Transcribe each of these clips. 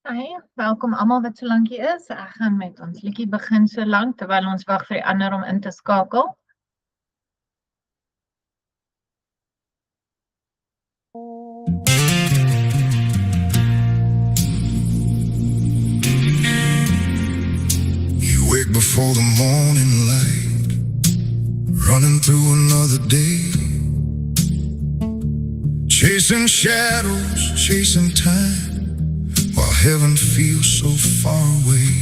Hi, welkom almal wat so lank hier is. Ek gaan met ons liedjie begin so lank terwyl ons wag vir die ander om in te skakel. You wake before the morning light, running through another day, chasing shadows, chasing time, while heaven feels so far away.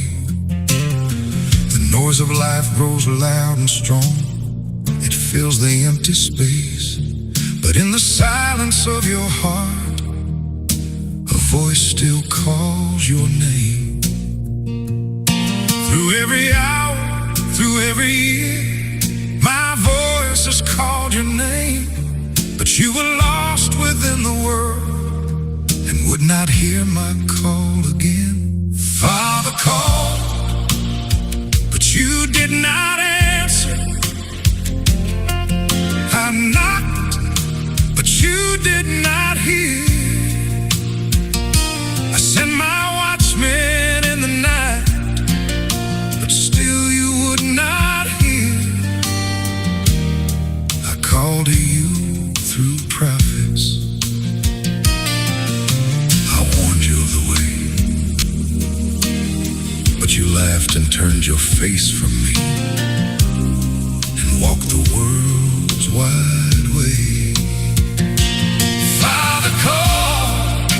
The noise of life grows loud and strong, it fills the empty space. But in the silence of your heart, a voice still calls your name. Through every hour, through every year, my voice has called your name. But you were lost within the world and would not hear my call again. Father called, but you did not answer. I knocked, but you did not hear. I sent my watchmen in the night, but still you would not hear. I called to you through prophets, I warned you of the way, but you laughed and turned your face from me and walked the world's wide way. Father called,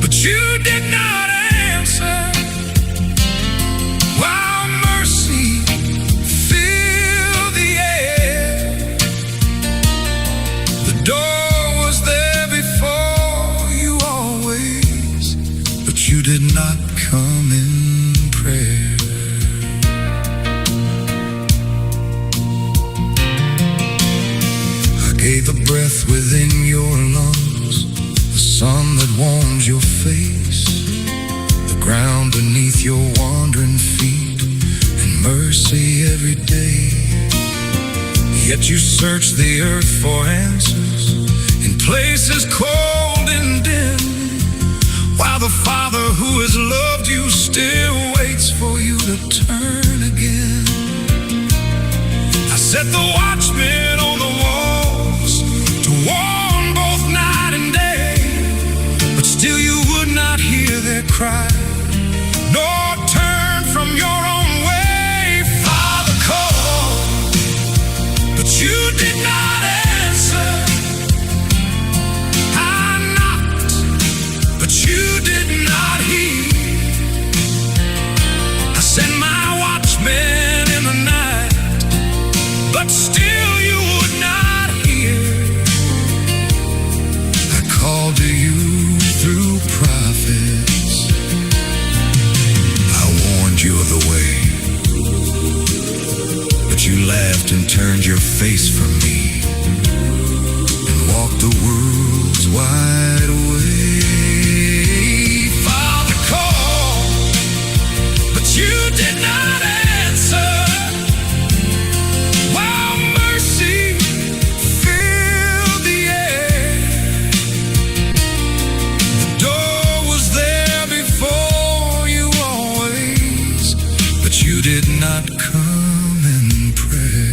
but you did not answer. While mercy filled the air, the door was there before you always, but you did not come in prayer. I gave the breath within your lungs, the sun that warms your face, the ground beneath your wandering feet, and mercy every day. Yet you search the earth for answers in places cold and dim, while the Father who has loved you still waits for you to turn again. I set the watchmen on the walls to warn both night and day, but still you would not hear their cry, nor turn from your own way. Father called, but you did not answer. I knocked, but you did not hear. I sent my watchmen in the night, but still you would not hear. I called to you through prophets, I warned you of the way, but you laughed and turned your face from me and walked the world's wide away. Father called, but you did not answer. While mercy filled the air, the door was there before you always, but you did not come in prayer.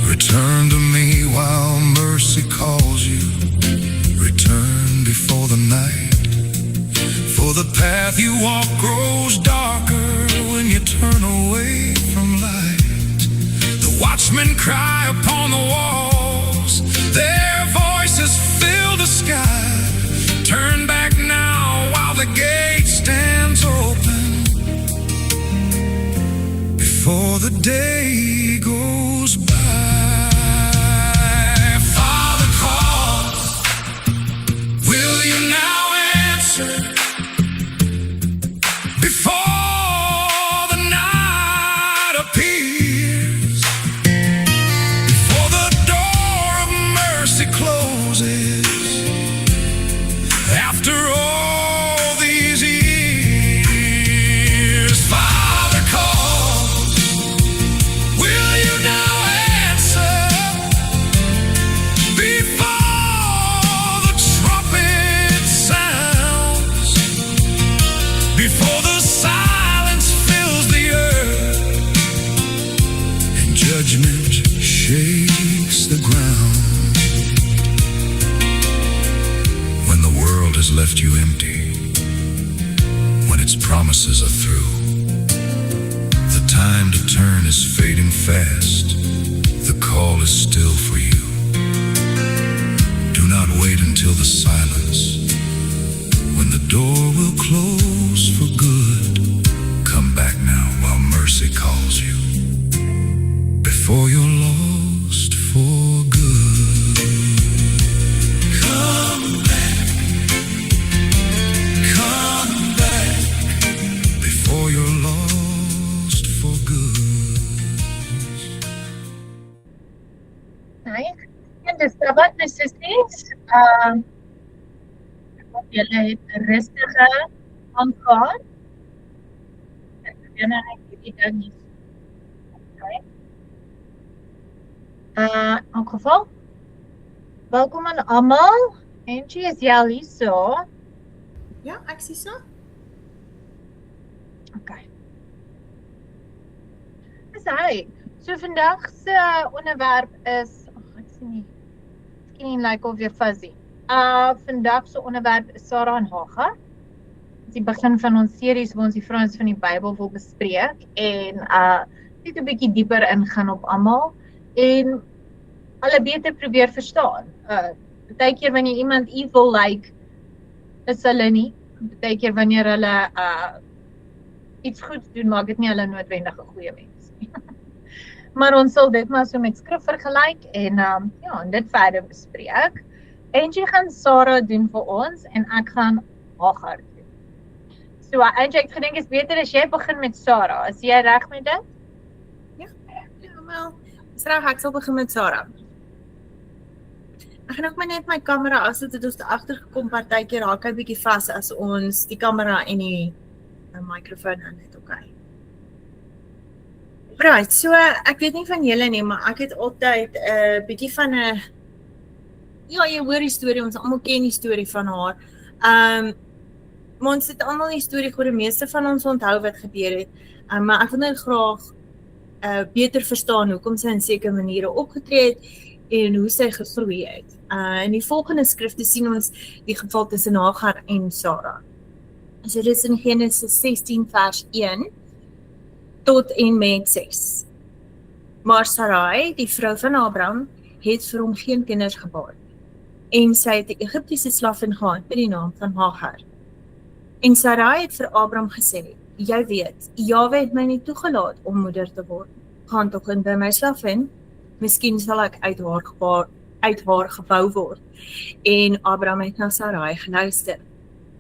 Return to me while mercy calls you. Return before the night, for the path you walk grows darker when you turn away from light. The watchmen cry upon the walls, their voices fill the sky. Turn back now while the gate stands open, before the day goes by. Father called, will you now answer? Before the night appears, before the door of mercy closes, after all these years. Father calls, judgment shakes the ground. When the world has left you empty, when its promises are through, the time to turn is fading fast. The call is still for you. Do not wait until the silence, when the door will close for good. Come back now while mercy calls you, before you're lost for good. Come back, before you're lost for good. Nee, en dis wat necessities. Julle het 'n rustige aangaan. Ek weet nou hierdie ding is. Okay. In elk geval, welkom aan almal. Angie, is jy al hier so? Ja, ek sien so. Okay. Dis hy. So vandag se onderwerp is, ek sien nie. Miskien lyk of jy fuzzy. Vandag se onderwerp is Sarah en Hagar. Dit is die begin van ons series waar ons die vrouens van die Bybel wil bespreek en net 'n bietjie dieper ingaan op almal en hulle beter probeer verstaan. Partykeer wanneer iemand evil lyk, is hulle nie. Partykeer wanneer hulle iets goeds doen, maak dit nie hulle noodwendig 'n goeie mens nie. Maar ons sal dit maar so met skrif vergelyk en en dit verder bespreek. Angie gaan Sarah doen vir ons en ek gaan Hagar doen. So Angie, ek gedink is beter as jy begin met Sarah. Is jy reg met dit? Ja, wel. Dis reg, ek sal begin met Sarah. Ek gaan ook maar net my kamera afsit, het ons agtergekom partykeer raak hy bietjie vas as ons die kamera en die mikrofoon aan het, okay. Right, so ek weet nie van julle nie, maar ek het altyd 'n bietjie van 'n ja, jy hoor die storie, ons almal ken die storie van haar. Maar ons het almal die storie gehoor, die meeste van ons onthou wat gebeur het. Maar ek wil nou graag beter verstaan hoekom sy in sekere maniere opgetree het en hoe sy gegroei het. In die volgende skrifte sien ons die geval tussen Hagar en Sarah. So dit is in Genesis 16 vers 1 tot en met 6. Maar Sarai, die vrou van Abraham, het vir hom geen kinders gebaar. En sy het 'n Egiptiese slavin gehad met die naam van Hagar. En Sarai het vir Abraham gesê, jy weet, Jahwe het my nie toegelaat om moeder te word. Gaan tog in by my slavin, miskien sal ek uit haar gebou word. En Abraham het na Sarai geluister.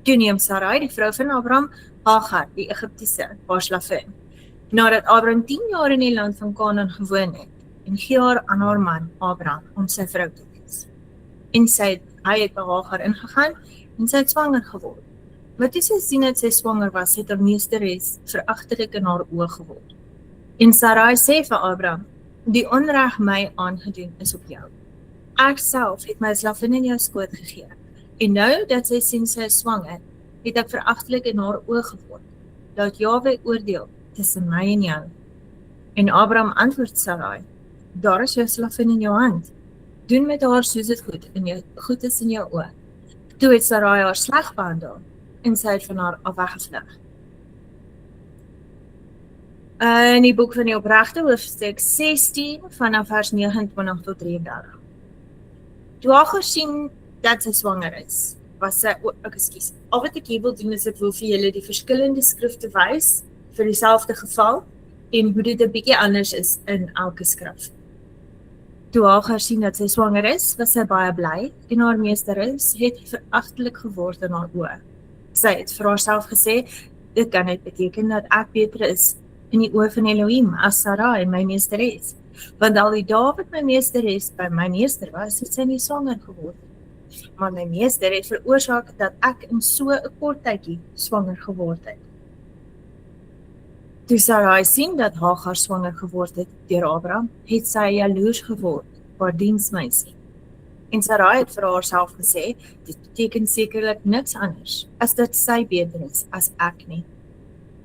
Toe neem Sarai, die vrou van Abraham, Hagar, die Egiptiese, haar slavin. Nadat Abraham 10 jaar in die land van Kanaan gewoon het, en gee haar aan haar man, Abraham, om sy vrou te wees. En hy het by Hagar ingegaan, en sy het swanger geword. Maar toe sy sien dat sy swanger was, het haar meesteres veragtelik in haar oë geword. En Sarai sê vir Abraham, die onreg my aangedoen is op jou. Ek self het my slavin in jou skoot gegee. En nou dat sy sien sy is swanger, het ek veragtelik in haar oë geword. Laat Jahwe oordeel tussen my en jou. En Abraham antwoord Sarai, daar is jou slavin in jou hand. Doen met haar soos dit goed is in jou oë. Toe het Sarai haar sleg behandel en sy het van haar af weggevlug. In die boek van die Opregte, hoofstuk 16, vanaf vers 29 tot 33. Toe Hagar sien dat sy swanger is, was sy, al wat ek hier wil doen is ek wil vir julle die verskillende skrifte wys, vir dieselfde geval, en hoe dit 'n bietjie anders is in elke skrif. Toe Hagar sien dat sy swanger is, was sy baie bly, en haar meesteres het veragtelik geword in haar oë. Sy het vir haarself gesê, dit kan net beteken dat ek beter is in die oë van Elohim as Sarai, my meesteres. Want al die dae wat my meesteres by my meester was, het sy nie swanger geword. Maar my meester het veroorsaak dat ek in so 'n kort tydjie swanger geword het. Toe Sarai sien dat Hagar swanger geword het deur Abraham, het sy jaloers geword op haar diensmeisie. En Sarai het vir haarself gesê, dit beteken sekerlik niks anders as dat sy beter is as ek nie.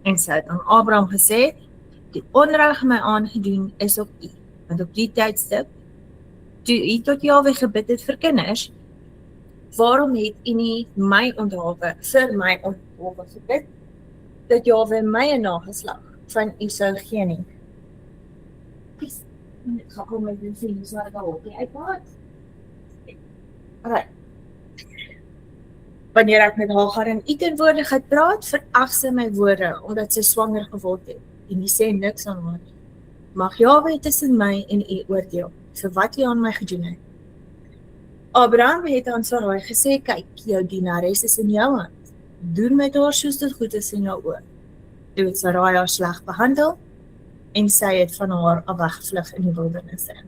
En sy het aan Abraham gesê, die onreg my aangedoen is op u, Want op die tydstip, toe u tot Jahwe gebid het vir kinders, waarom het u nie my onthawe, vir my onthawe gebid, dat Jahwe my 'n nageslag van u sou gee nie? Ek gaan kom met die vrienden, so ek al op die iPad. Alright. Wanneer ek met Hagar in u teenwoordigheid praat, verag sy my woorde, omdat sy swanger geword het, en die sê niks aan haar. Mag Jahwe tussen my en u oordeel, vir wat u aan my gedoen het. Abraham het aan Sarai gesê, kyk, jou dienares is in jou hand. Doen met haar soos dit goed is in jou oor. Toe het Sarai haar sleg behandel, en sy het van haar af weggevlug in die wildernis in.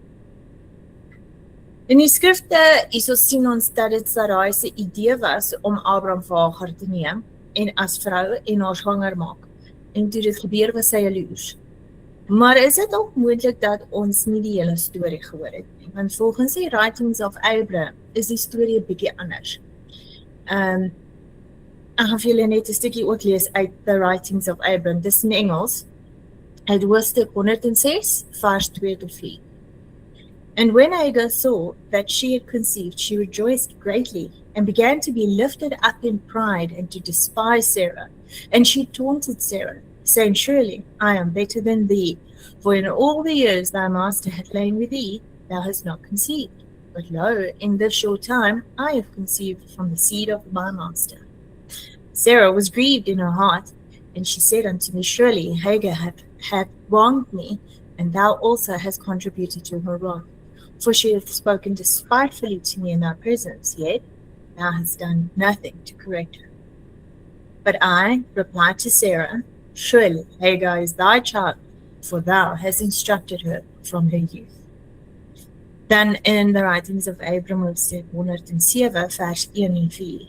In die skrifte hierso sien ons dat dit Sarai se idee was om Abraham vir Hagar te neem en as vrou en haar swanger maak. En toe dit gebeur was sy jaloers. Maar is dit ook moontlik dat ons nie die hele storie gehoor het nie? Want volgens die Writings of Abraham is die storie 'n bietjie anders. Ek gaan vir julle net 'n stukkie ook lees uit The Writings of Abraham. Dis in Engels. Uit hoofstuk 106, vers 2 tot 4. And when Hagar saw that she had conceived, she rejoiced greatly, and began to be lifted up in pride and to despise Sarah. And she taunted Sarah, saying, surely I am better than thee, for in all the years thy master hath lain with thee, thou hast not conceived. But lo, in this short time I have conceived from the seed of my master. Sarah was grieved in her heart, and she said unto me, surely Hagar hath wronged me, and thou also hast contributed to her wrong. For she hath spoken despitefully to me in thy presence, yet thou hast done nothing to correct her. But I replied to Sarah, surely Hagar is thy child, for thou hast instructed her from her youth. Dan in the Writings of Abram, hoofstuk 107, vers 1 en 4.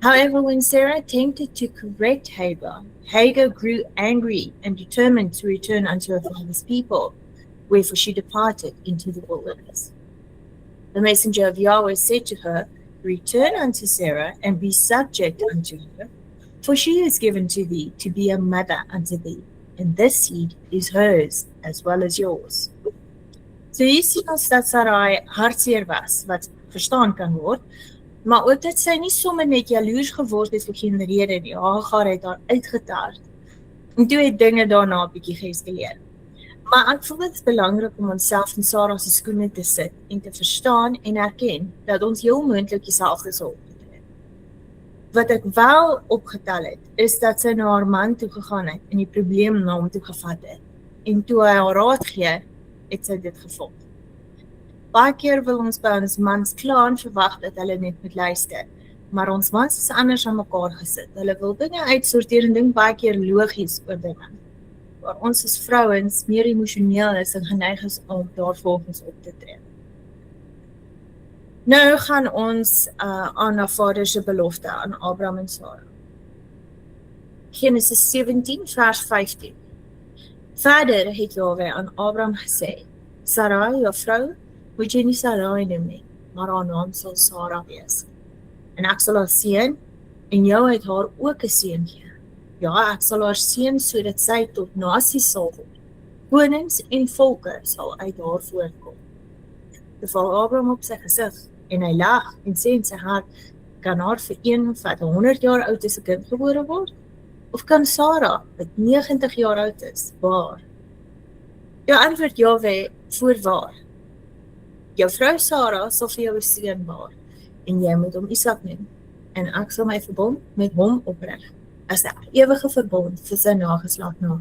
However, when Sarah attempted to correct Hagar, Hagar grew angry and determined to return unto her father's people, wherefore she departed into the wilderness. The messenger of Yahweh said to her, return unto Sarah and be subject unto her, for she is given to thee to be a mother unto thee, and this seed is hers as well as yours. So hier sien ons dat Sarai hartseer was, wat verstaan kan word, maar ook dat sy nie sommer net jaloers geword het vir geen rede nie. Hagar het haar uitgetaard. En toe het dinge daarna 'n bietjie geeskaleer. Maar ek voel dit is belangrik om onsself in Sarah se skoene te sit en te verstaan en erken dat ons heel moontlik dieselfde sal opgetree. Wat ek wel opgetel het, is dat sy na haar man toe gegaan het en die probleem na hom toe gevat het. En toe hy haar raad gee, het sy dit gevolg. Baie keer wil ons by ons mans kla en verwag dat hulle net moet luister, maar ons mans is anders aan mekaar gesit. Hulle wil dinge uitsorteer en dink baie keer logies oor dinge. Waar ons as vrouens meer emosioneel is en geneig is om daar volgens op te tree. Nou gaan ons aan na Vader se belofte aan Abraham en Sarah. Genesis 17 vers 15. Verder het Jahwe aan Abraham gesê, Sarai, jou vrou, moet jy nie Sarai noem nie, maar haar naam sal Sarah wees. En ek sal haar seën, en jou het haar ook 'n seun gee. Ja, ek sal haar seën sodat sy tot nasies sal word. Konings en volke sal uit haar voortkom. Toe val Abraham op sy gesig, en hy lag en sê in sy hart, kan haar vir een wat 100 jaar oud is 'n kind gebore word? Of kan Sarah, wat 90 jaar oud is, baar? Jou antwoord Jahwe, voorwaar. Jou vrou Sarah sal vir jou 'n seun baar, en jy moet hom Isak noem, en ek sal my verbond met hom oprig, as 'n ewige verbond vir sy nageslag na.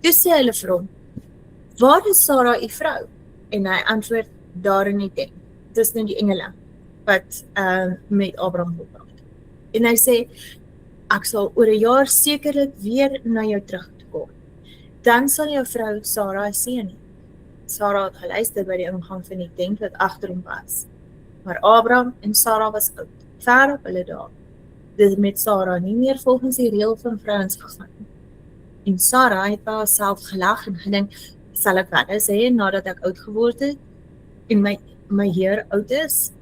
Toe sê hulle vir hom, waar is Sarah u vrou? En hy antwoord, daar in die tent. Dis nou die engele, wat met Abraham wil praat. En hy sê, ek sal oor 'n jaar sekerlik weer na jou terug kom. Dan sal jou vrou Sarah seën. Sarah het geluister by die ingang van die tent wat agter hom was. Maar Abraham en Sarah was oud, ver op hulle dae. Dit met Sarah nie meer volgens die reël van vrouens gegaan. En Sarah het by haarself gelag en gedink, sal ek wat sê nadat ek oud geword het en my Heer oud is?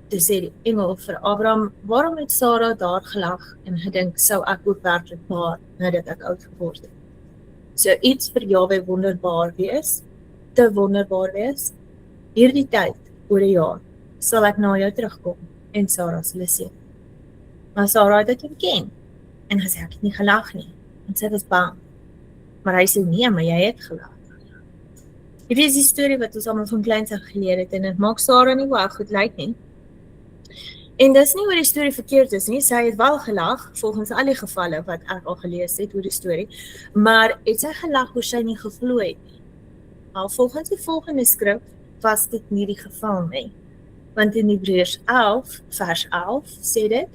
Toe sê die engel vir Abraham, waarom het Sarah daar gelag en gedink, sou ek ook werklik baar nadat ek oud geword het? So iets vir Jahwe wonderbaar wees, te wonderbaar wees. Hierdie tyd, oor 'n jaar, sal ek na jou terugkom, en Sarah sal sê. Maar Sarah het dit ontken, en gesê ek het nie gelag nie, en sy was bang. Maar hy sê nee, maar jy het gelag. Hierdie is die storie wat ons almal van kleins af geleer het, en dit maak Sarah nie baie goed lyk nie. En dis nie oor die storie verkeerd is nie, sy het wel gelag, volgens al die gevalle wat ek al gelees het oor die storie, maar het sy gelag oor sy nie geglo het nie. Maar volgens die volgende skrif was dit nie die geval nie. Want in Hebreërs 11, vers 11 sê dit,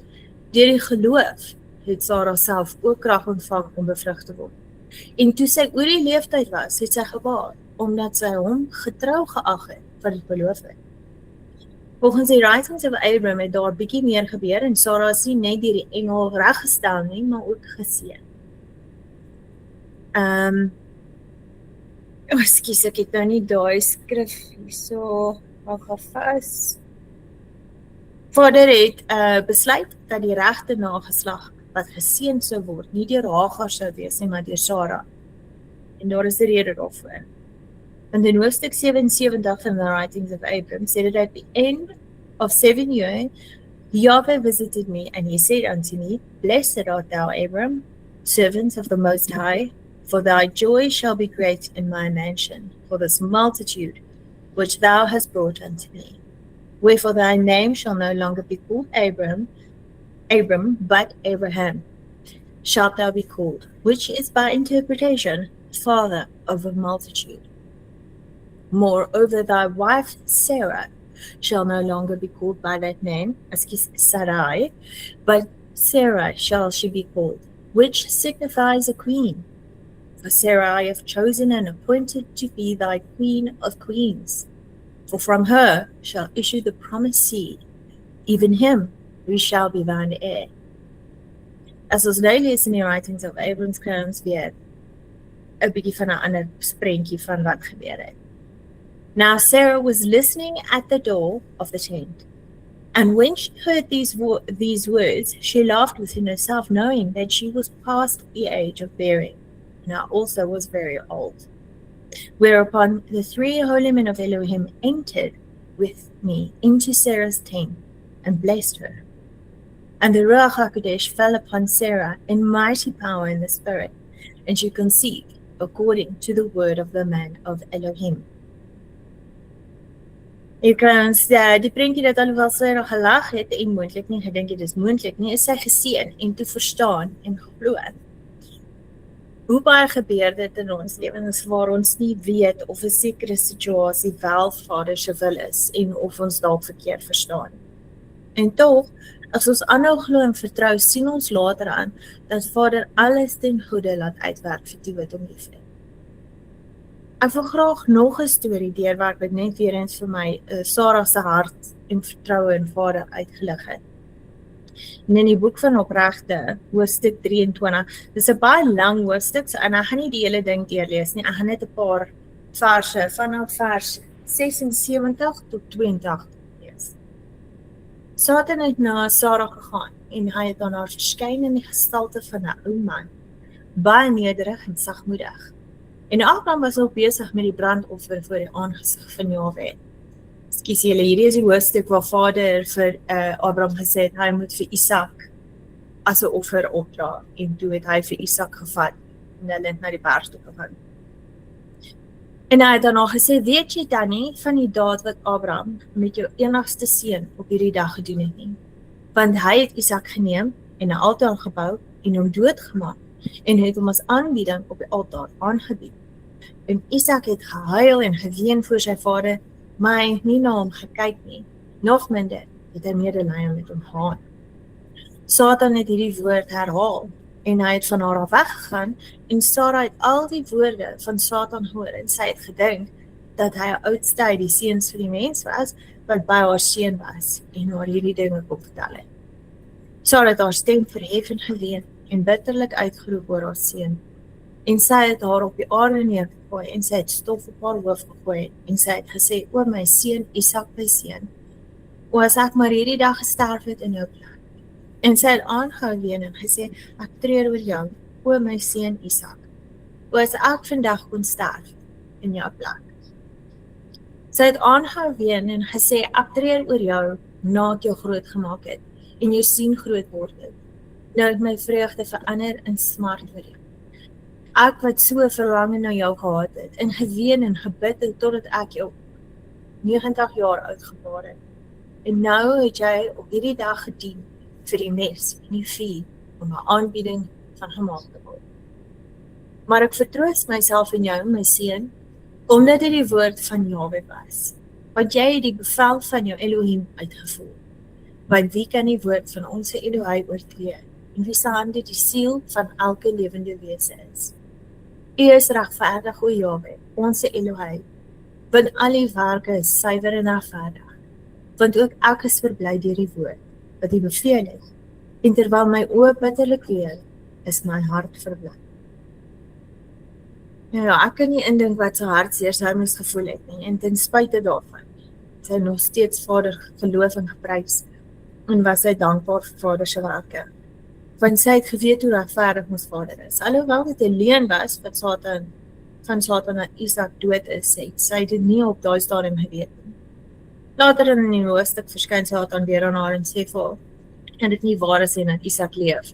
deur die geloof het Sarah self ook krag ontvang om bevrug te word. En toe sy oor die leeftyd was, het sy gebaar, omdat sy hom getrou geag het wat die beloof het. Volgens die writings of Abraham het daar bietjie meer gebeur en Sarah is nie net deur die engel reggestel nie, maar ook geseën. Ekskuus, ek het nou nie daai skrif hierso vas. Vader het besluit dat die regte nageslag wat geseën sou word, nie deur Hagar sou wees nie, maar deur Sarah. En daar is 'n rede daarvoor. And in hoofstuk 77 van the writings of Abraham said that at the end of 7 years, Yahweh visited me, and he said unto me, Blessed art thou, Abram, servant of the Most High, for thy joy shall be great in my mansion, for this multitude which thou hast brought unto me. Wherefore thy name shall no longer be called Abram, but Abraham shalt thou be called, which is by interpretation, father of a multitude. Moreover, thy wife Sarah shall no longer be called by that name, as Sarai, but Sarah shall she be called, which signifies a queen. For Sarah I have chosen and appointed to be thy queen of queens. For from her shall issue the promised seed, even him who shall be thine heir. As ons nou lees in die writings of Abraham, kry ons weer 'n bietjie van 'n ander prentjie van wat gebeur het. Now Sarah was listening at the door of the tent, and when she heard these words, she laughed within herself, knowing that she was past the age of bearing, and I also was very old. Whereupon the 3 holy men of Elohim entered with me into Sarah's tent and blessed her. And the Ruach HaKodesh fell upon Sarah in mighty power in the spirit, and she conceived according to the word of the man of Elohim. Hier kry ons die prentjie dat alhoewel Sarah gelag het en moontlik nie gedink het dis moontlik nie, is sy geseën en toe verstaan en geglo. Hoe baie gebeur dit in ons lewens waar ons nie weet of 'n sekere situasie wel Vader se wil is en of ons dalk verkeerd verstaan. En tog, as ons aanhou glo en vertrou, sien ons later aan dat Vader alles ten goeie laat uitwerk vir die wat hom liefhet. Ek wil graag nog 'n storie deurwerk wat net weer eens vir my Sarah se hart en vertroue in Vader uitgelig het. En in die boek van Opregte, hoofstuk 23, dis 'n baie lang hoofstuk, en ek gaan nie die hele ding deurlees nie, ek gaan net 'n paar verse vanaf vers 76 tot 82 lees. Satan het na Sarah gegaan en hy het aan haar verskyn in die gestalte van 'n ou man, baie nederig en sagmoedig. En Abraham was ook besig met die brandoffer voor die aangesig van Jahwe. Ekskuus julle, hierdie is die hoofstuk waar Vader vir Abraham gesê het, hy moet vir Isak as 'n offer opdra, en toe het hy vir Isak gevat en hulle het na die berg toe gegaan. En hy het daarna gesê, weet jy dan nie van die daad wat Abraham met jou enigste seun op hierdie dag gedoen het nie? Want hy het Isak geneem en 'n altaar gebou en hom doodgemaak en het hom as aanbieding op die altaar aangebied. En Isak het gehuil en geween voor sy vader, maar hy het nie na hom gekyk nie. Nog minder het hy medelee met hom gehad. Satan het hierdie woord herhaal en hy het van haar af weggegaan en Sarah het al die woorde van Satan gehoor en sy het gedink dat hy 'n oudste uit die seuns vir die mens was wat by haar seun was en haar hierdie dinge kom vertel het. Sarah het haar stem verhef en geween en bitterlik uitgeroep oor haar seun. En sy het haar op die aarde neergegooi en sy het stof op haar hoof gegooi en sy het gesê, o my seun, Isak my seun, o as ek maar hierdie dag gesterf het in jou plek. En sy het aangehou ween en gesê, ek treur oor jou, o my seun Isak, o as ek vandag kon sterf in jou plek. Sy het aangehou ween en gesê, ek treur oor jou, na ek jou groot gemaak het, en jou sien groot word het. Nou het my vreugde verander in smart vir jou. Ek wat so verlange na jou gehad het, en geween en gebid het, totdat ek jou 90 jaar oud gebaar het. En nou het jy op hierdie dag gedien vir die mes en die vuur, om 'n aanbieding van gemaak te word. Maar ek vertroos myself in jou, my seun, omdat dit die woord van Jahwe was, want jy het die bevel van jou Elohim uitgevoer. Want wie kan die woord van ons Elohim oortree, en wie se hande die siel van elke lewende wese is? U is regverdig, o Jahwe, ons Elohim, want al die werke is suiwer en regverdig, want ook ek is verbly deur die woord, wat u beveel het, en terwyl my oë bitterlik weel, is my hart verbly. Ja, ek kan nie indink wat sy hartseer sy moes gevoel het nie, en ten spyte daarvan, sy nog steeds Vader geloof en geprys, en was sy dankbaar vir Vader se werke. Want sy het geweet hoe regverdig ons Vader is. Alhoewel dit 'n leuen was, wat van Satan dat Isak dood is, sy dit nie op daai stadium geweet nie. Later in die hoofstuk verskyn Satan weer aan haar en sê vir haar, en dit nie waar is en dat Isak leef.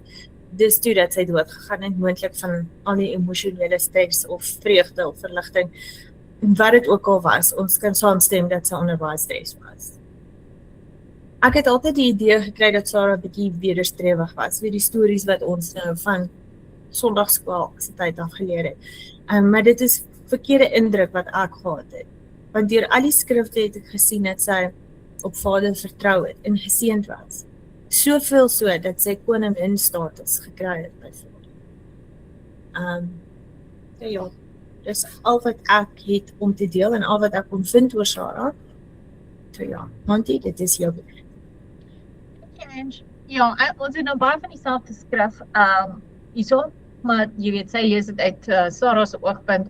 Dis toe dat sy dood gegaan het, moontlik van al die emosionele stres of vreugde of verligting, en wat dit ook al was, ons kan saamstem dat sy onder baie stres was. Ek het altyd die idee gekry dat Sarah bietjie wederstrewig was, met die stories wat ons nou van Sondagskool se tyd af geleer het. Maar dit is verkeerde indruk wat ek gehad het. Want deur al die skrifte het ek gesien dat sy op Vader vertrou het en geseënd was. Soveel so dat sy koningin status gekry het by Vader. Ja, dis al wat ek het om te deel en al wat ek kon vind oor Sarah. So ja, Monty, dit is jou begrip. Ja, ons het nou baie van dieselfde skrif hierso, maar jy weet, sy lees dit uit Sarah se oogpunt,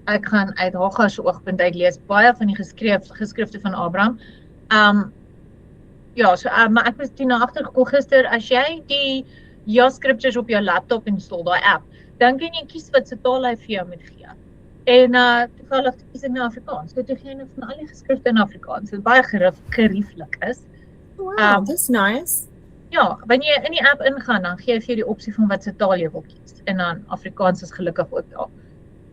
ek gaan uit Hagar se oogpunt uitlees, baie van die geskrifte van Abraham. Ja, so, maar ek was toe na agtergekom gister, as jy die Scriptures op jou laptop install, daai app, dan kan jy kies wat se taal hy vir jou moet gee. En toevallig kies ek nou Afrikaans, so toe gee jy van al die geskrifte in Afrikaans, wat baie gerieflik is. Wow, dis nice. Ja, wanneer jy in die app ingaan, dan gee hy vir jou die opsie van wat se taal jy wil kies. En dan Afrikaans is gelukkig ook daar.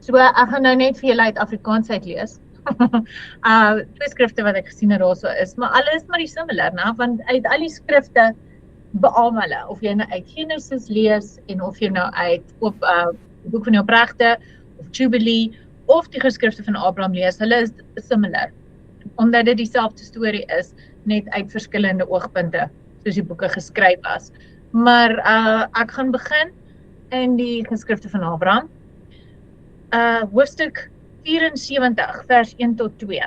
So ek gaan nou net vir julle uit Afrikaans uitlees. Twee skrifte wat ek gesien het daarso is, maar alles maar die similar, né? Want uit al die skrifte beamoen hulle, of jy nou uit Genesis lees en of jy nou uit op boek van die Opregte of Jubilee of die geskrifte van Abraham lees, hulle is similar. Omdat dit dieselfde storie is, net uit verskillende oogpunte, soos die boeke geskryf was. Maar ek gaan begin in die geskrifte van Abraham. Hoofstuk 74, vers 1 tot 2.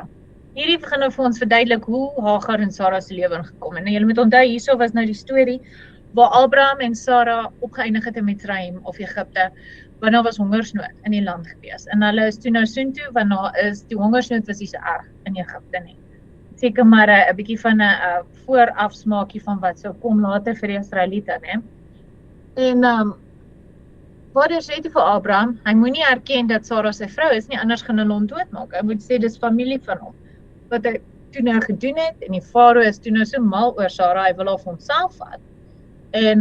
Hierdie begin nou vir ons verduidelik hoe Hagar en Sarah se lewe ingekom. En julle moet onthou, hierso was nou die storie waar Abraham en Sarah opgeëindig het in Mitzrayim of Egipte, want daar was hongersnood in die land gewees. En hulle is toe nou soontoe, want daar is die hongersnood was nie so erg in Egipte nie. Seker maar 'n bietjie van 'n voorafsmaakie van wat sou kom later vir die Israeliete, né? En Vader sê toe vir Abraham, hy moenie erken dat Sarah sy vrou is nie, anders gaan hulle hom doodmaak. Hy moet sê dis familie van hom. Wat hy toe nou gedoen het, en die farao is toe nou so mal oor Sarah, hy wil haar vir homself vat. En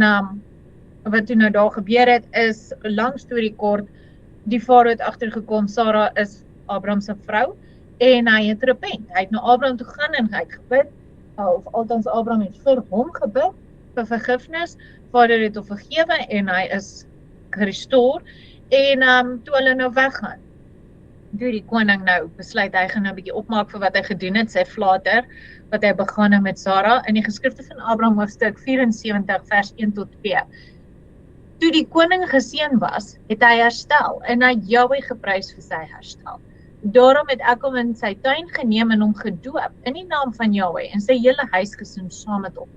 wat toe nou daar gebeur het, is 'n lang storie kort, die farao het agtergekom, Sarah is Abraham se vrou, en hy het repent. Hy het na Abraham toe gaan en hy het gebid, of althans Abraham het vir hom gebid, vir vergifnis, Vader het hom vergewe, en hy is gerestoor, en toe hulle nou weggaan, toe die koning nou besluit, hy gaan nou 'n bietjie opmaak vir wat hy gedoen het, sy flater, wat hy begaan het met Sarah, in die geskrifte van Abraham hoofstuk 74 vers 1 tot 2. Toe die koning geseën was, het hy herstel, en hy Jahwe geprys vir sy herstel. Daarom het ek hom in sy tuin geneem en hom gedoop, in die naam van Jahwe, en sy hele huisgesin saam met hom.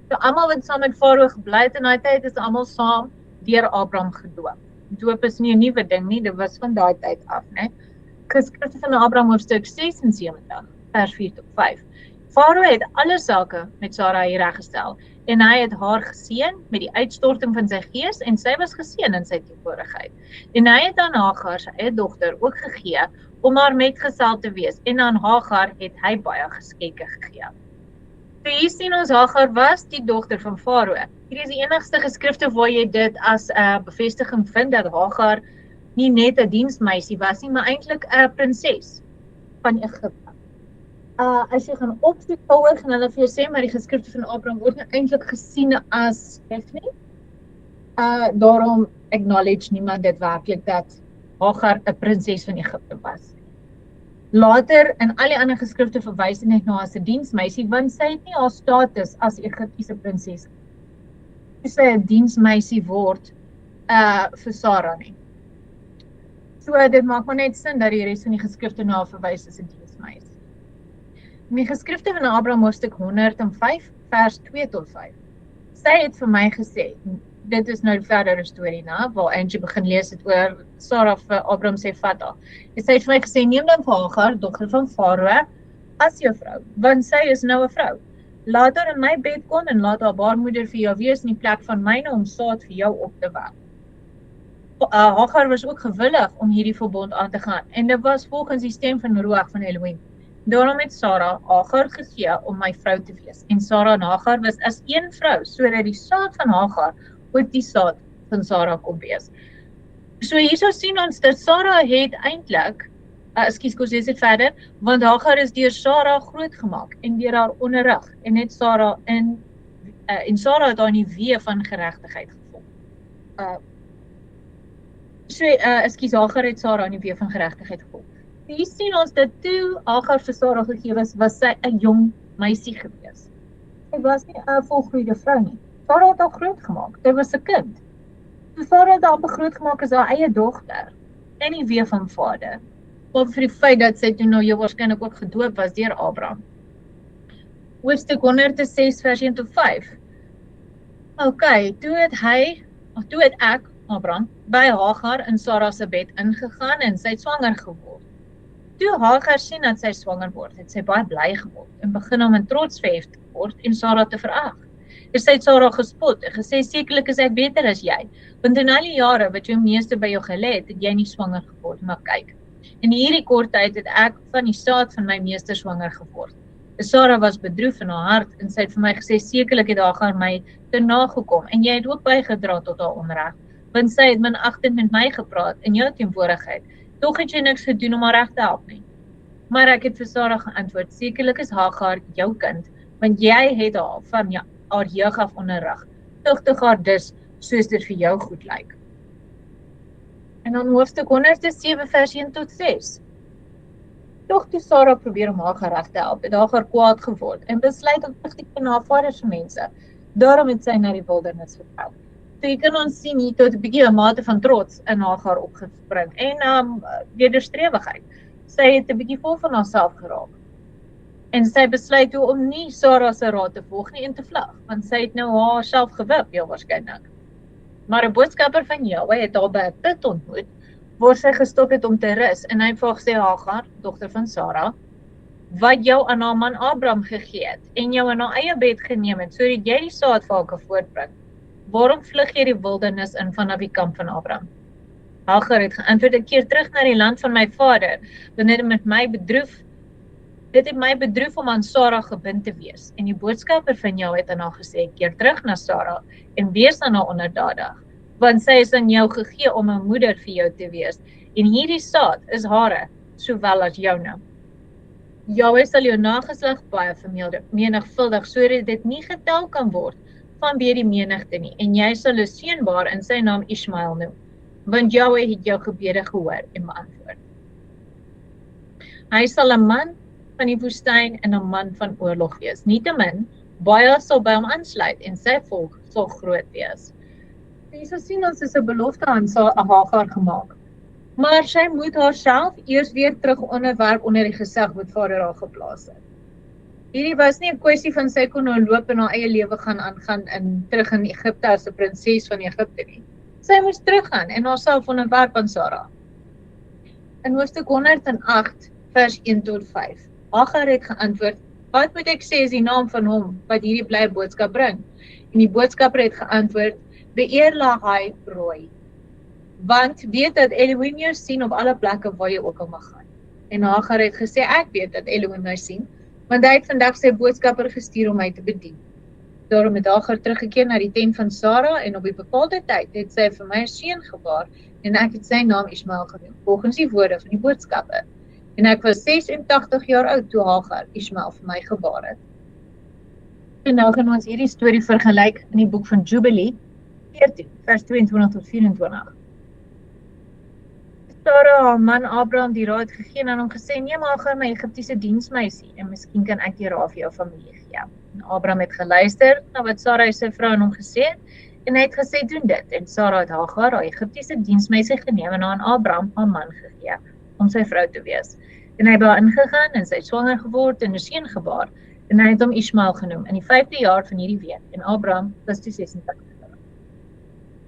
So almal wat saam met Farao gebly het in daai tyd, is almal saam deur Abraham gedoop. Doop is nie 'n nuwe ding nie, dit was van daai tyd af, né? Geskrifte van Abraham hoofstuk 76, vers 4 tot 5. Farao het alle sake met Sarah hier reggestel, en hy het haar geseën met die uitstorting van sy gees, en sy was geseën in sy teenwoordigheid. En hy het aan Hagar, sy eie dogter, ook gegee om haar metgesel te wees en aan Hagar het hy baie geskenke gegee. So hier sien ons Hagar was die dogter van Farao. Hier is die enigste geskrifte waar jy dit as 'n bevestiging vind dat Hagar nie net 'n diensmeisie was nie, maar eintlik 'n prinses van Egipte. As jy gaan opsoek daaroor, gaan hulle vir jou sê, maar die geskrifte van Abraham word nie eintlik gesien as skrif nie. Daarom acknowledge niemand dit werklik dat Hagar 'n prinses van Egipte was. Later in al die ander geskrifte verwys hy net na as 'n diensmeisie, want sy het nie haar status as Egiptiese prinses. Sy 'n diensmeisie word vir Sara nie. So dit maak maar net sin dat die res van die geskrifte na haar verwys as 'n diensmeisie. In die geskrifte van Abraham hoofstuk 105 vers 2 tot 5. Sy het vir my gesê, dit is nou verdere storie na, waar Angie begin lees het oor Sara vir Abraham sê vat haar. Sy het vir my gesê, neem dan vir Hagar, dogter van Farao, as jou vrou, want sy is nou 'n vrou. Laat haar in my bed kom en laat haar baarmoeder vir jou wees in die plek van myne om saad vir jou op te wek. Hagar was ook gewillig om hierdie verbond aan te gaan en dit was volgens die stem van Ruach van Elohim. Daarom het Sara Hagar gegee om my vrou te wees en Sara en Hagar was as een vrou sodat die saad van Hagar ook die saad van Sara kon wees. So hierso sien ons dat Sara het eintlik, kom lees dit verder, want Hagar is deur Sara grootgemaak en deur haar onderrig en het Sara en Sara het haar in die weë van geregtigheid gevolg. Hagar het Sara in die weë van geregtigheid gevolg. Hier sien ons dat toe Hagar vir Sara gegee was sy 'n jong meisie gewees. Sy was nie 'n volgroeide vrou nie. Sara het haar grootgemaak, dit was 'n kind. So Sara het haar grootgemaak as haar eie dogter en die weë van vader. Maar vir die feit dat sy toe nou jou waarskynlik ook gedoop was deur Abraham. Hoofstuk 106 vers 1 tot 5. Toe het ek, Abraham, by Hagar in Sara se bed ingegaan en sy het swanger geword. Toe Hagar sien dat sy swanger word, het sy baie bly geword en begin om in trots verhef te word en Sara te verag. Sy het Sara gespot en gesê, sekerlik is ek beter as jy, want in al die jare wat jou meester by jou gelê het jy nie swanger geword, maar kyk. In hierdie kort tyd het ek van die saad van my meester swanger geword. Sara was bedroef in haar hart en sy het vir my gesê, sekerlik het Hagar my te nagekom en jy het ook bygedra tot haar onreg, want sy het minagtend met my gepraat in jou teenwoordigheid. Tog het jy niks gedoen om haar reg te help nie. Maar ek het vir Sara geantwoord, sekerlik is Hagar jou kind, want jy het haar van haar jeug af onderrig. Tugtig haar dus, soos dit vir jou goed lyk. En dan hoofstuk 107 vers 1 tot 6. Tog toe Sara probeer om Hagar reg te help, het Hagar kwaad geword en besluit om terug te keer na haar vader se mense. Daarom het sy na die wildernis vertrek. So jy kan ons sien hier tot 'n bietjie 'n mate van trots in Hagar opgespring en wederstrewigheid. Sy het 'n bietjie vol van haarself geraak. En sy besluit toe om nie Sara se raad te volg nie en te vlug, want sy het nou haarself gewip, heel waarskynlik. Maar 'n boodskapper van Jahwe het haar by 'n put ontmoet, waar sy gestop het om te rus, en hy het vir haar gesê, Hagar, dogter van Sara, wat jou aan haar man Abraham gegee het, en jou in haar eie bed geneem het, sodat jy die saad vir haar kan voortbring. Waarom vlug jy die wildernis in vanaf die kamp van Abraham? Hagar het geantwoord, ek keer terug na die land van my vader, want dit het my bedroef om aan Sara gebind te wees. En die boodskapper van jou het aan haar gesê, keer terug na Sara en wees aan haar onderdadig, want sy is aan jou gegee om 'n moeder vir jou te wees. En hierdie saad is hare, sowel as joune. Jahwe sal jou nageslag baie vermenigvuldig, sodat dit nie getel kan word vanweë die menigte nie. En jy sal 'n seun baar in sy naam Ismael noem, want Jahwe het jou gebede gehoor en beantwoord. Hy sal 'n man van die woestyn en 'n man van oorlog wees. Nietemin, baie sal by hom aansluit en sy volk sal groot wees. Hierso sien ons is 'n belofte aan Hagar gemaak. Maar sy moet haarself eers weer terug onderwerp onder die gesag wat Vader haar geplaas het. Hierdie was nie 'n kwessie van sy kon nou loop en haar eie lewe gaan aangaan en terug in Egipte as 'n prinses van Egipte nie. Sy moes teruggaan en haarself onderwerp aan Sara. In hoofstuk 108 vers 1 tot 5. Hagar het geantwoord, wat moet ek sê is die naam van hom wat hierdie blye boodskap bring? En die boodskapper het geantwoord, beëer Lahai Roi. Want weet dat Elohim jou sien op alle plekke waar jy ook al mag gaan. En Hagar het gesê, ek weet dat Elohim my sien, want hy het vandag sy boodskapper gestuur om my te bedien. Daarom het Hagar teruggekeer na die tent van Sarah en op die bepaalde tyd het sy vir my 'n seun gebaar en ek het sy naam Ismael genoem, volgens die woorde van die boodskapper. En ek was 86 jaar oud toe Hagar Ismael vir my gebaar het. En nou gaan ons hierdie storie vergelyk in die boek van Jubilee 14, vers 22 tot 24. Sarah, haar man Abraham, die raad gegee en aan hom gesê, neem Hagar my Egiptiese diensmeisie en miskien kan ek die raad vir jou familie gee. En Abraham het geluister na wat Sarah sy vrou aan hom gesê het en hy het gesê, doen dit. En Sarah het Hagar, haar Egiptiese diensmeisie geneem en aan Abraham, haar man, gegee om sy vrou te wees. En hy het by haar ingegaan en sy het swanger geword en 'n seun gebaar en hy het hom Ismael genoem in die 5de jaar van hierdie week en Abraham was toe 86.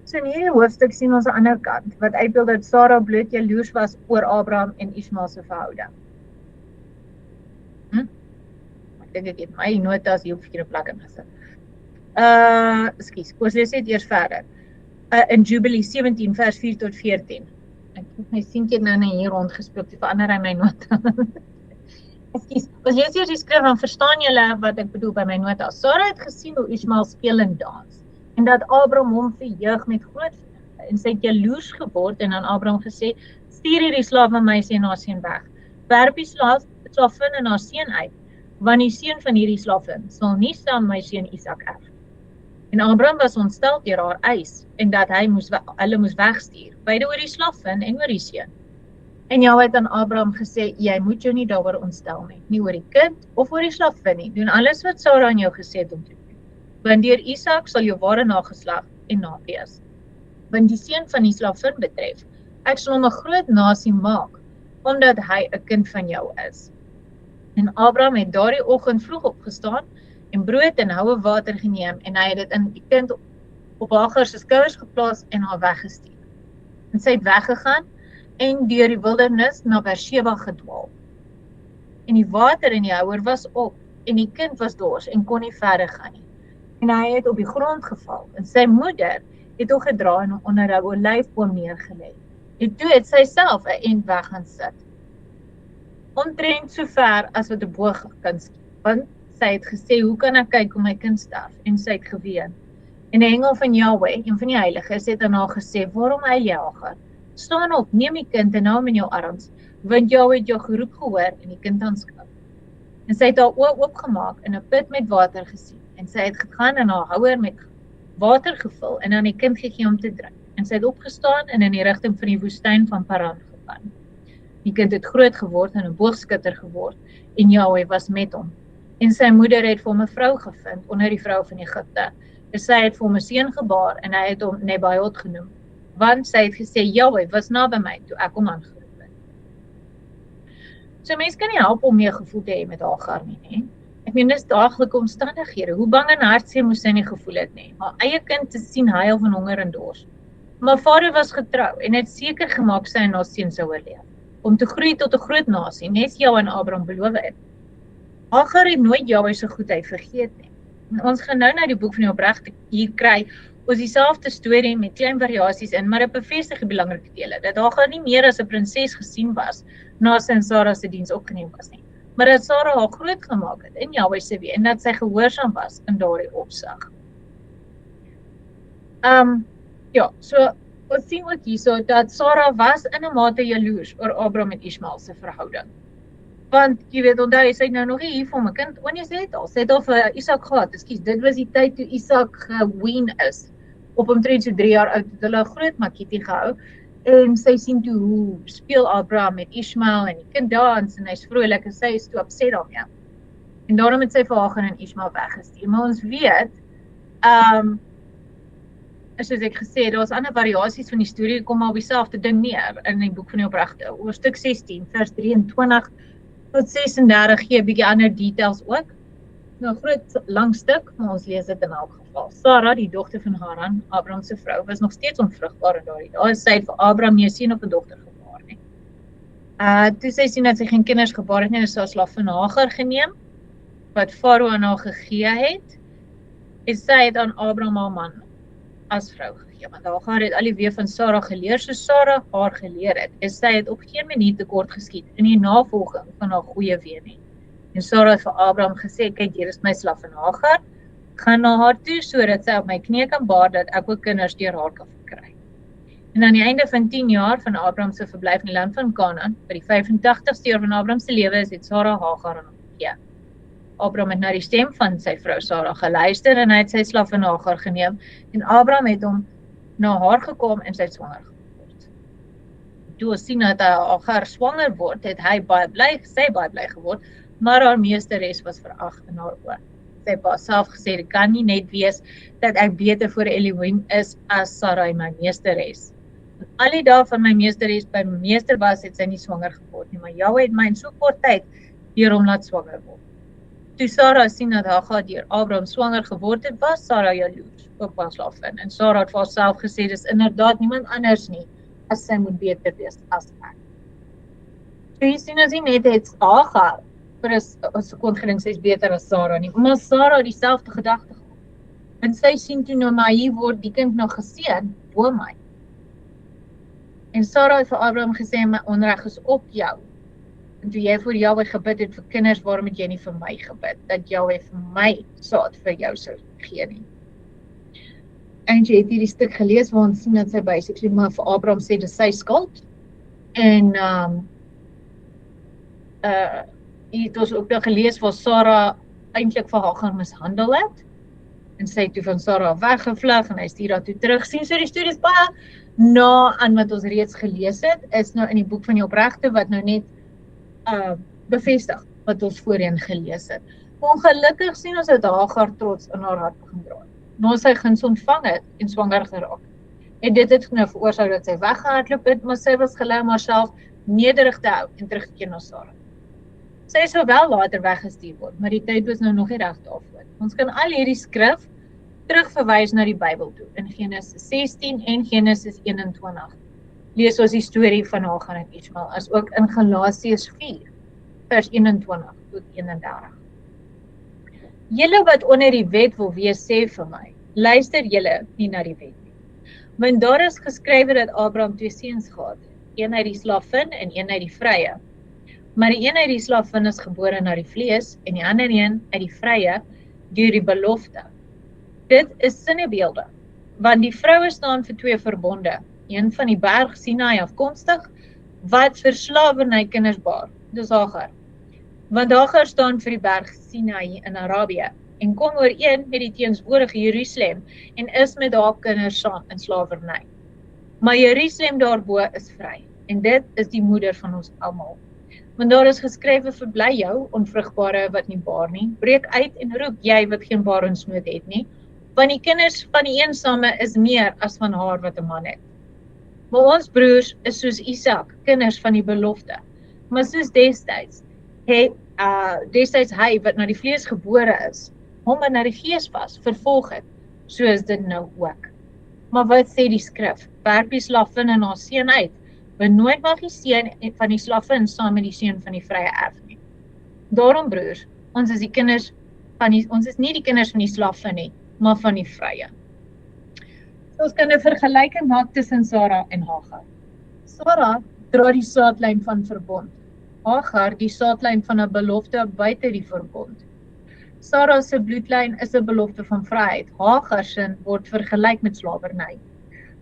So in hierdie hoofstuk sien ons 'n ander kant, wat uitbeeld dat Sarah bloot jaloers was oor Abraham en Ismael se verhouding. Ek dink ek het my notas hier op verkeerde plek ingesit. Ons lees dit eers verder. In Jubilee 17 vers 4 tot 14. Ek het my seentjie nou net hier rondgespeel, toe verander hy my nota. Ons lees eers die skrif en verstaan julle wat ek bedoel by my nota. Sarah het gesien hoe Ismael speel en dans. En dat Abraham hom verheug met groot vreugde en sy het jaloers geword en aan Abraham gesê, stuur hierdie slaafmeisie en haar seun weg. Werp die slaafin en haar seun uit, want die seun van hierdie slaafin sal nie saam my seun Isak erf. En Abraham was ontstel deur haar eis en dat hulle moes wegstuur, beide oor die slaafin en oor die seun. En Jahwe het aan Abraham gesê, jy moet jou nie daaroor ontstel nie oor die kind of oor die slaafin nie, doen alles wat Sarah aan jou gesê het om te doen. Want deur Isak sal jou ware nageslag en naam wees. Want die seun van die slaafin betref, ek sal hom 'n groot nasie maak, omdat hy 'n kind van jou is. En Abraham het daardie oggend vroeg opgestaan en brood en houe water geneem en hy het dit in die kind op Hagar se skouers geplaas en haar weggestuur. En sy het weggegaan en deur die wildernis na Beersheba gedwaal. En die water in die houer was op en die kind was dors en kon nie verder gaan nie. En hy het op die grond geval en sy moeder het hom gedra en onder 'n olyfboom neergelê. En toe het sy self 'n end weg gaan sit. Omtrent so ver as wat 'n boog kan skiet, want sy het gesê, hoe kan ek kyk hoe my kind sterf? En sy het geween. En 'n engel van Jahwe, een van die heiliges, het aan haar gesê, waarom huil jy, Hagar? Staan op, neem die kind en hou hom in jou arms, want Jahwe het jou geroep gehoor en die kind aanskou. En sy het haar oë oopgemaak en 'n put met water gesien. En sy het gegaan en haar houer met water gevul en aan die kind gegee om te drink. En sy het opgestaan en in die rigting van die woestyn van Paran gegaan. Die kind het groot geword en 'n boogskutter geword en Jahwe was met hom. En sy moeder het vir hom 'n vrou gevind onder die vroue van Egipte. En sy het vir hom 'n seun gebaar en hy het hom Nebaiot genoem, want sy het gesê, Jahwe was naby my toe ek hom aangeroep het. So mens kan nie help om mee gevoel te hê met Hagar nie, hè? Ek meen, dis daaglike omstandighede. Hoe bang en hartseer moes sy nie gevoel het nie. Haar eie kind te sien huil van honger en dors. Maar vader was getrou en het seker gemaak sy en haar seun sou oorleef, om te groei tot 'n groot nasie, net Jahwe aan Abraham beloof het. Hagar het nooit Jahwe se goedheid vergeet nie. En ons gaan nou na die boek van die opregte hier kry, ons dieselfde storie met klein variasies in, maar dit bevestig die belangrike dele, dat Hagar nie meer as 'n prinses gesien was, na sy en Sarah se diens opgeneem was nie, maar dat Sarah haar groot gemaak het in Jahwe se weë en dat sy gehoorsaam was in daardie opsig. So ons sien ook hierso dat Sarah was in 'n mate jaloers oor Abraham en Ismael se verhouding. Want jy weet, onthou, sy het nou nog nie hier vir my kind, sy het al vir Isak gehad, dit was die tyd toe Isak geween is, op omtrent so 3 jaar oud, het hulle 'n groot makietie gehou, en sy sien toe hoe speel Abraham met Ismael, en die kind dans, en hy's vrolik, en sy is toe opset daarmee. En daarom het sy vir Hagar en Ismael weggestuur, maar ons weet, soos ek gesê, daar is ander variasies van die storie, kom maar op dieselfde ding neer, in die boek van die opregte, hoofstuk 16, vers 23, tot 36 gee 'n bietjie ander details ook. Nou 'n groot lang stuk, maar ons lees dit in elk geval. Sarah, die dogter van Haran, Abraham se vrou, was nog steeds onvrugbaar in daardie dae. Sy het vir Abraham nie 'n seun of 'n dogter gebaar nie. Toe sy sien dat sy geen kinders gebaar het nie, het sy haar slaaf van Hagar geneem, wat Farao aan haar gegee het, en sy het aan Abraham haar man as vrou gegee, want Hagar het al die weer van Sarah geleer, soos Sarah haar geleer het, en sy het op geen manier tekort geskiet in die navolging van haar goeie weer nie. En Sarah het vir Abraham gesê, kyk, hier is my slavin Hagar, gaan na haar toe, sodat sy op my knie kan baar, dat ek ook kinders deur haar kan verkry. En aan die einde van 10 jaar van Abraham se verblyf in die land van Kanaan, by die 85ste jaar van Abraham se lewe, het Sarah Hagar aan hom gegee. Abraham het na die stem van sy vrou Sarah geluister en hy het sy slavin Hagar geneem en Abraham het hom na haar gekom en sy het swanger geword. Toe ons sien dat Hagar swanger word, het sy baie bly geword, maar haar meesteres was verag in haar oë. Sy het self gesê, dit kan nie net wees dat ek beter voor Elohim is as Sarai my meesteres. Al die dae van my meesteres by my meester was, het sy nie swanger geword nie, maar Jahwe het my in so kort tyd deur hom laat swanger word. Toe Sarah sien dat Hagar deur Abraham swanger geword het, was Sarah jaloers op haar slavin. En Sarah het vir haarself gesê, dis inderdaad niemand anders nie, as sy moet beter wees as ek. So jy sien as jy net het Hagar, vir 'n sekond gedink sy is beter as Sarah nie, maar Sarah het dieselfde gedagte gehad. En sy sien toe nou, maar hier word die kind nog geseën, bo my. En Sarah het vir Abraham gesê, my onreg is op jou. En toe jy vir Jahwe gebid het vir kinders, waarom het jy nie vir my gebid, dat Jahwe vir my saad vir jou sou gee nie. En jy het hierdie stuk gelees, waar ons sien dat sy basically maar vir Abraham sê, dis sy skuld. En het ons ook nog gelees, waar Sarah eintlik vir Hagar mishandel het, en sy het toe van Sarah weggevlug, en hy stuur haar toe terug, sien, so die storie is baie na aan wat ons reeds gelees het, is nou in die boek van die opregte, wat nou net bevestig wat ons voorheen gelees het. Ongelukkig sien ons dat Hagar trots in haar hart begin draai. Na sy guns ontvang het en swanger geraak. En dit het nou veroorsaak dat sy weggehardloop het, maar sy was gelei om haarself nederig te hou en teruggekeer na Sarah. Sy sou wel later weggestuur word, maar die tyd was nou nog nie reg daarvoor. Ons kan al hierdie skrif terugverwys na die Bybel toe, in Genesis 16 en Genesis 21. Lees ons die storie van Hagar en Ishmael, as ook in Galasiërs 4, vers 21 tot 31. Julle wat onder die wet wil wees, sê vir my, luister julle nie na die wet nie. Want daar is geskrywe dat Abraham 2 seuns gehad het, een uit die slavin en een uit die vrye. Maar die een uit die slavin is gebore na die vlees, en die ander een uit die vrye, deur die belofte. Dit is sinnebeelde, want die vroue staan vir 2 verbonde, een van die berg Sinai afkomstig, wat vir slawerny kinders baar, dis Hagar. Want Hagar staan vir die berg Sinai in Arabië, en kom ooreen met die teenswoordige Jerusalem, en is met haar kinders saam in slawerny. Maar Jerusalem daarbo is vry, en dit is die moeder van ons almal. Want daar is geskrywe, verbly jou, onvrugbare wat nie baar nie, breek uit en roep jy wat geen barensnood het nie, want die kinders van die eensame is meer as van haar wat 'n man het. Maar ons broers is soos Isak, kinders van die belofte. Maar soos destyds hy wat na die vlees gebore is, hom wat na die gees was, vervolg het, so is dit nou ook. Maar wat sê die skrif? Werp die slavin en haar seun uit, want nooit mag die seun van die slavin saam met die seun van die vrye erf nie. Daarom broers, ons is nie die kinders van die slavin nie, maar van die vrye. So ons kan 'n vergelyking maak tussen Sarah en Hagar. Sarah dra die saadlyn van verbond. Hagar die saadlyn van 'n belofte buite die verbond. Sarah se bloedlyn is 'n belofte van vryheid. Hagar se word vergelyk met slawerny.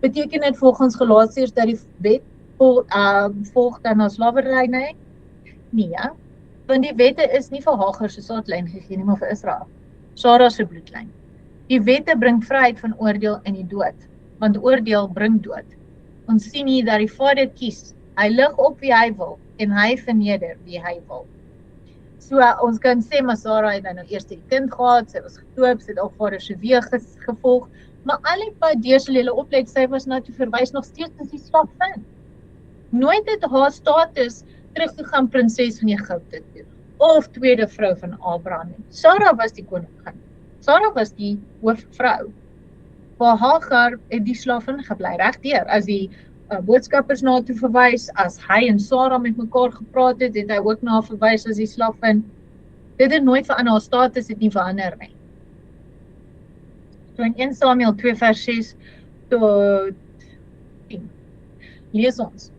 Beteken dit volgens Galasiërs dat die wet volg dan na slawerny? Nee, want die wette is nie vir Hagar se saadlyn gegee nie, maar vir Israel. Sarah se bloedlyn. Die wette bring vryheid van oordeel en die dood, want oordeel bring dood. Ons sien hier dat die Vader kies, hy lig op wie hy wil, en hy verneder wie hy wil. So ons kan sê, maar Sarah het nou eers die kind gehad, sy was gedoop, sy het al Vader se weë gevolg, maar al die pad deur sy hele opleid, sy was nou te verwys nog steeds as die slavin. Nooit het haar status teruggegaan prinses van Egipte toe, of tweede vrou van Abraham nie. Sarah was die koningin. Sarah was die hoofvrou. Waar Hagar het die slavin gebly, regdeur. As die boodskappers na toe verwys, as hy en Sarah met mekaar gepraat het, het hy ook na verwys as die slavin. Dit het nooit verander, haar status het nie verander nie. So in 1 Samuel 2 vers 6 tot 10. Lees ons.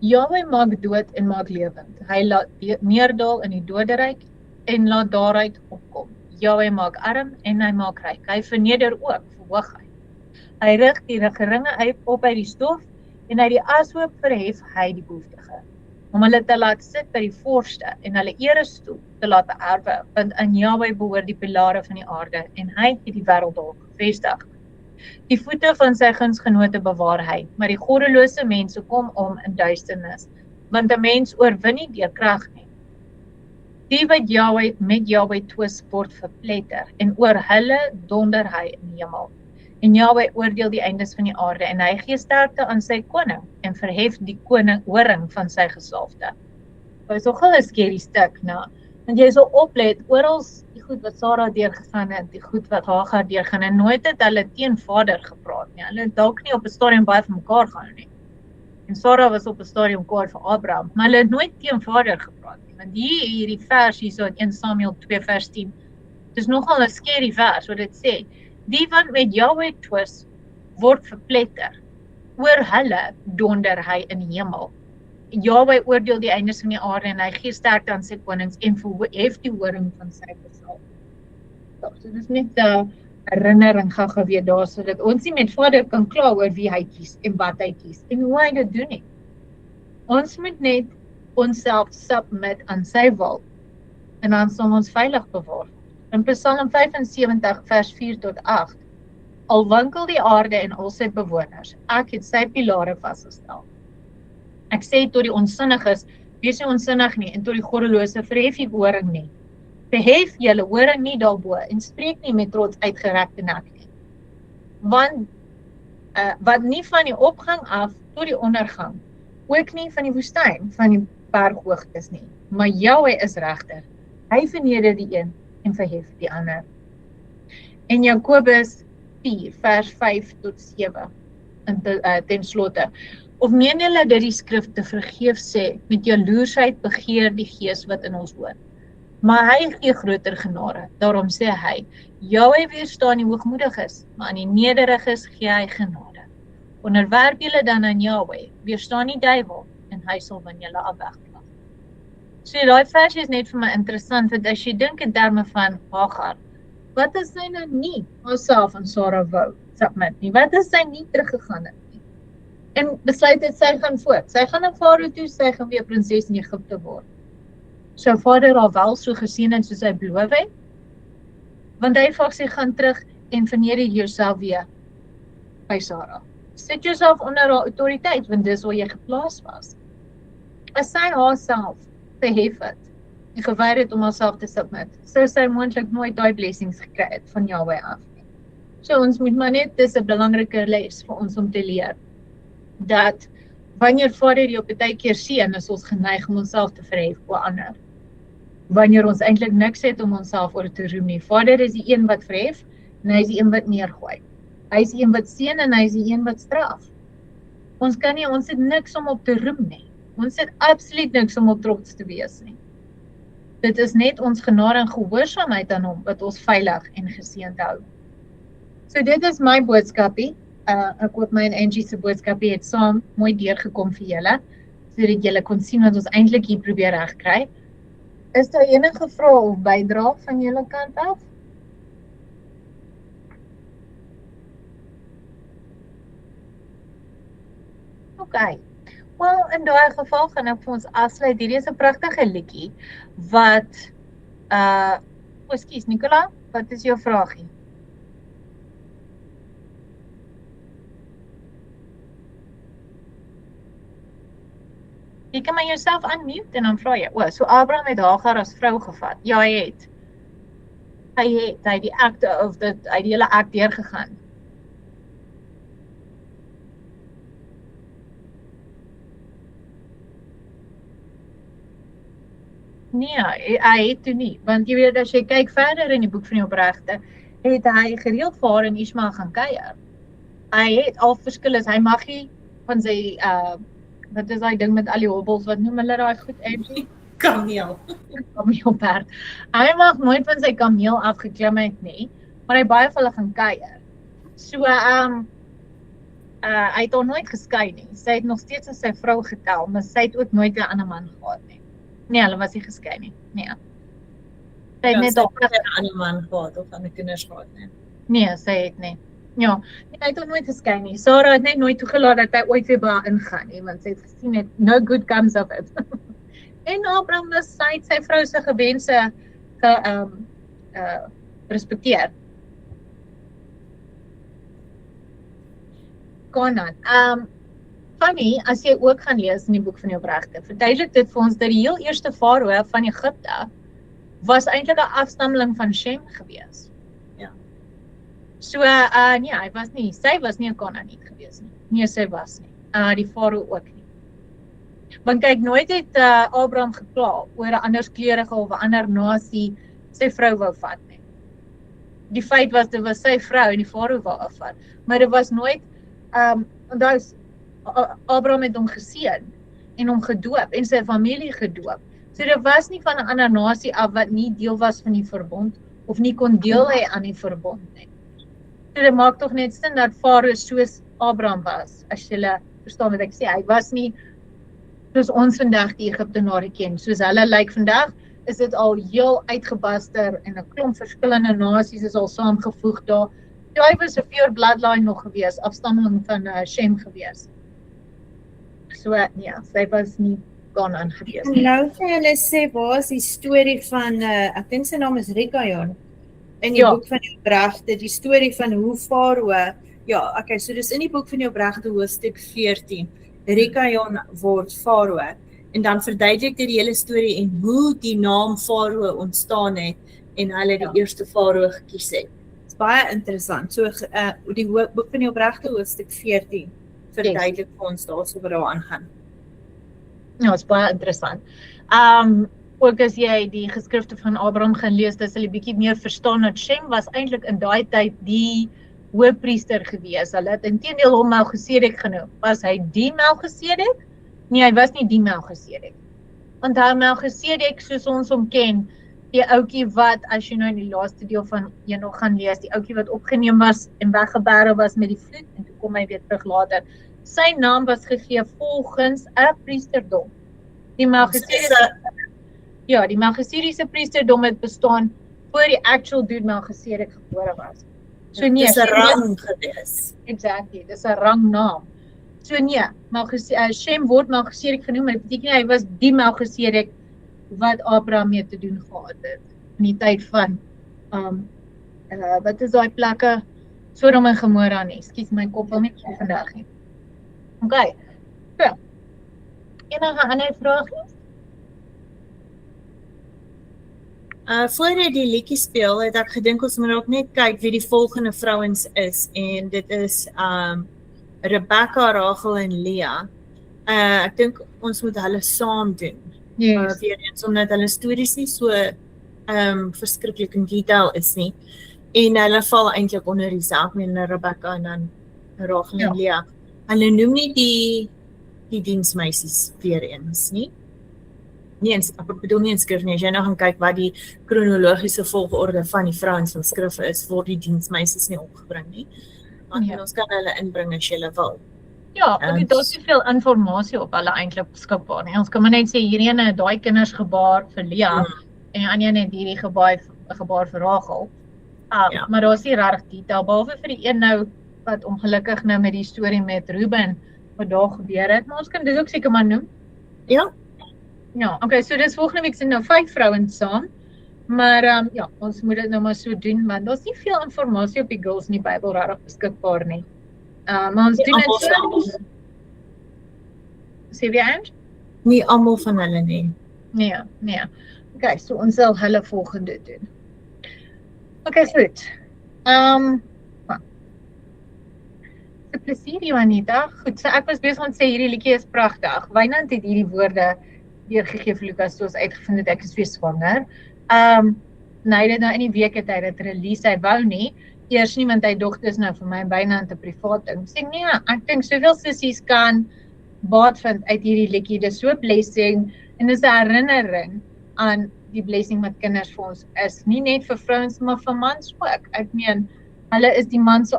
Jahwe maak dood en maak lewend. Hy laat neerdal in die doderyk en laat daaruit opkom. Jahwe maak arm en hy maak ryk. Hy verneder ook, verhoog hy. Hy rig die geringe op uit die stof en uit die ashoop verhef hy die behoeftige. Om hulle te laat sit by die voorste en hulle erestoel te laat beerwe, want aan Jahwe behoort die pilare van die aarde en hy het die wêreld daar gevestig. Die voete van sy gunsgenote bewaar hy, maar die goddelose mense kom om in duisternis, want 'n mens oorwin nie deur krag nie. Die wat met Jahwe twis word verpletter, en oor hulle donder hy in die hemel. En Jahwe oordeel die eindes van die aarde, en hy gee sterkte aan sy koning, en verhef die horing van sy gesalfde. Dit is nogal 'n skerry stuk, nou. Want jy sal oplet, oral die goed wat Sarah deurgegaan het, die goed wat Hagar deurgaan, en nooit het hulle teen Vader gepraat nie. Hulle het dalk nie op 'n stadium baie van mekaar gehou nie. En Sarah was op 'n stadium kwaad vir Abraham, maar hulle het nooit teen Vader gepraat nie. Want hierdie vers hierso in 1 Samuel 2 vers 10, dit is nogal 'n skerry vers wat dit sê. Die wat met Jahwe twis word verpletter, oor hulle donder hy in die hemel. Jahwe oordeel die eindes van die aarde en hy gee sterkte aan sy konings en verhef die horing van sy gesalfde. So dit is net 'n herinnering gou weer daar, sodat ons nie met Vader kan kla oor wie hy kies en wat hy kies en hoe hy dit doen nie. Ons moet net onsself submit aan sy wil en dan sal ons veilig bewaar. In Psalm 75 vers 4 tot 8, al wankel die aarde en al sy bewoners, ek het sy pilare vasgestel. Ek sê tot die onsinniges, wees nie onsinnig nie, en tot die goddelose, verhef die horing nie. Verhef julle horing nie daarbo, en spreek nie met trots uitgerekte nek nie. Want, wat nie van die opgang af tot die ondergang, ook nie van die woestyn, van die berghoogtes nie, maar Jahwe is regter. Hy verneder die een en verhef die ander. En Jakobus 4 vers 5 tot 7 ten slotte. Of meen julle dat die skrif te vergeef sê, met jaloersheid begeer die gees wat in ons woon. Maar hy gee groter genade, daarom sê hy, Jahwe weerstaan die hoogmoediges, maar aan die nederiges gee hy genade. Onderwerp julle dan aan Jahwe, weerstaan die duiwel, en hy sal van julle afwegplaas. So die vers is net vir my interessant, want as jy dink in terme van Hagar, wat is sy nou nie haarself en Sarah wou submit nie? Wat is sy nie teruggegaan het nie? En besluit het sy gaan voort. Sy gaan na Farao toe, sy gaan weer prinses in Egipte word. Sou Vader haar wel so geseën het soos hy beloof het? Want hy vra sy gaan terug en verneder jouself weer by Sarah. Sit jouself onder haar autoriteit, want dis waar jy geplaas was. As sy haarself verhef het en geweier het om haarself te submit, sou sy moontlik nooit daai blessings gekry het van Jahwe af nie. So ons moet maar net, dis 'n belangrike les vir ons om te leer, dat wanneer Vader jou baie keer seën, is ons geneig om onsself te verhef oor ander. Wanneer ons eintlik niks het om onsself oor te roem nie. Vader is die een wat verhef en hy is die een wat neergooi. Hy is die een wat seën en hy is die een wat straf. Ons het niks om op te roem nie. Ons het absoluut niks om op trots te wees nie. Dit is net ons genade en gehoorsaamheid aan hom wat ons veilig en geseënd hou. So dit is my boodskapie. Ek hoop my en Angie se boodskapie het saam mooi deurgekom vir julle, sodat julle kon sien wat ons eintlik hier probeer regkry. Is daar enige vrae of bydrae van julle kant af? Okay. Wel, in daai geval gaan ek vir ons afsluit. Hierdie is 'n pragtige liedjie wat ekskuus Nicola, wat is jou vraagie? Jy kan maar jouself unmute en dan vra jy, so Abraham het Hagar as vrou gevat. Ja, hy het. Hy het die akte of hy het die hele akt deurgegaan. Nee, hy het toe nie, want jy weet, as jy kyk verder in die boek van die opregte, het hy gereeld vir haar en Ismael gaan kuier. Hy het al verskil is, hy mag nie van sy, wat is daai ding met al die hobbels, wat noem hulle daai goed, Angie? Kameel. Kameelperd. Hy mag nooit van sy kameel afgeklim het nie, maar hy baie vir hulle gaan kuier. So hy het haar nooit geskei nie. Sy het nog steeds as sy vrou getel, maar sy het ook nooit 'n ander man gehad nie. Nee, hulle was nie geskei nie. Nee. Sy het net sy op het 'n ander man gehad of ander kinders gehad, nee. Nee, sy het nie. Ja, nee, hy het hom nooit geskei nie. Sarah het net nooit toegelaat dat hy ooit weer by haar ingaan nie, want sy het gesien het no good comes of it. En Abraham was sy vrou se gewense respekteer. Kanaan. Funny, as jy ook gaan lees in die boek van Jobregte, verduidelik dit vir ons dat die heel eerste farao van Egipte was eintlik 'n afstammeling van Shem gewees. Ja. So nee, sy was nie 'n Kanaaniet gewees nie. Nee, sy was nie. Die farao ook nie. Want kyk, nooit het Abraham gekla oor 'n anderskleurige of 'n ander nasie sy vrou wou vat nie. Die feit was dit was sy vrou en die farao wou afvat, maar dit was nooit onthou Abraham het hom geseën en hom gedoop en sy familie gedoop. So dit was nie van 'n ander nasie af wat nie deel was van die verbond of nie kon deel hê aan die verbond nie. So dit maak tog net sin dat farao soos Abraham was, as jy verstaan wat ek sê. Hy was nie soos ons vandag die Egiptenare ken. Soos hulle lyk vandag, is dit al heel uitgebaster en 'n klomp verskillende nasies is al saamgevoeg daar. So hy was 'n pure bloodline nog gewees, afstammeling van Shem gewees. So nee, sy was nie Kanaan gewees En nie. nou vir hulle sê, waar is die storie van, ek dink sy naam is Rikajon, in die Ja. boek van Jobregte, die storie van hoe farao, ja, okay, so dis in die boek van Jobregte hoofstuk 14, Rikajon word farao, en dan verduidelik dit die hele storie en hoe die naam farao ontstaan het, en hulle die eerste farao gekies het. Dit is baie interessant, so die boek van Jobregte hoofstuk 14, verduidelik vir ons daarso wat daar aangaan. Ja, is baie interessant. Ook as jy die geskrifte van Abraham gaan lees, dan sal jy bietjie meer verstaan dat Shem was eintlik in daai tyd die hoëpriester gewees. Hulle het inteendeel hom Melchisedek genoem. Was hy die Melchisedek? Nee, hy was nie die Melchisedek. Want hy Melchisedek, soos ons hom ken, die ouetjie wat, as jy nou in die laaste deel van Enoch gaan lees, die ouetjie wat opgeneem was en weggebêre was met die vloed, en toe kom hy weer terug later. Sy naam was gegee volgens 'n priesterdom. Die Melchisedekse priesterdom het bestaan voor die actual dude Melchisedek gebore was. So nee, Dis 'n rang gewees. Exactly, dis 'n rangnaam. So nee, Shem word Melchisedek genoem, maar dit beteken hy was die Melchisedek wat Abraham mee te doen gehad het in die tyd van wat is daai plekke? Sodom en Gomorra nie. Ekskuus, my kop wil nie vandag nie. Okay. So. Enige ander vragies? Voor jy die liedjie speel, het ek gedink ons moet ook net kyk wie die volgende vrouens is, en dit is Rebecca, Rachel en Leah. Ek dink ons moet hulle saam doen. Yes. Weer eens, omdat hulle stories nie so verskriklik in detail is nie. En hulle val eintlik onder dieselfde met Rebecca en dan Rachel en Leah. Hulle noem nie die diensmeisies weer eens nie. Ek bedoel nie in skrif nie, as jy nou gaan kyk wat die kronologiese volgorde van die vrouens van skrif is, word die diensmeisies nie opgebring nie. Want ons kan hulle inbring as jy wil. Ja, want daar is soveel inligting op hulle eintlik beskikbaar nie. Ons kan maar net sê hierdie ene het daai kinders gebaar vir Leah en die ander het hierdie gebaar vir Rachel. Maar daar is nie regtig detail, behalwe vir die een nou wat ongelukkig nou met die storie met Ruben wat daar gebeur het, maar ons kan dit ook seker maar noem. Ja. Ja, okay, so dis volgende week nou 5 vrouens saam. Maar ons moet dit nou maar so doen, want daar's nie veel inligting op die girls in die Bybel regtig beskikbaar nie. Maar ons doen dit so. Sê wie aan? Nie almal van hulle nie. Nee. Okay, so ons sal hulle volgende doen. Okay, goed. 'n plesier, Juanita. Goed, so ek was besig om te sê hierdie liedjie is pragtig. Wynand het hierdie woorde deurgegee vir Lucas toe ons uitgevind het ek is weer swanger. Nee, dit nou in die week het hy dit release, hy wou nie. Eers nie, want hy dogters nou vir my byna 'n privaat ding. Sê nee, ek dink soveel sissies kan baat vind uit hierdie liedjie. Dis so 'n blessing en dis 'n herinnering aan die blessing wat kinders vir ons is. Nie net vir vrouens, maar vir mans ook. Ek meen, hulle is die man se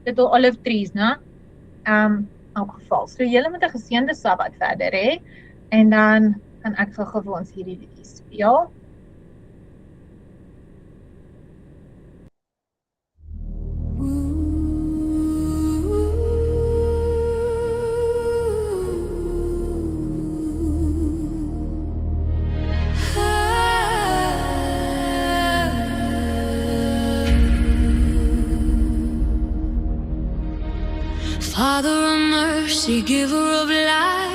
little olive trees, né? In elk geval. So julle moet 'n geseënde Sabbat verder hê en dan kan ek vir gewoons hierdie liedjie speel. Father of mercy, giver of life,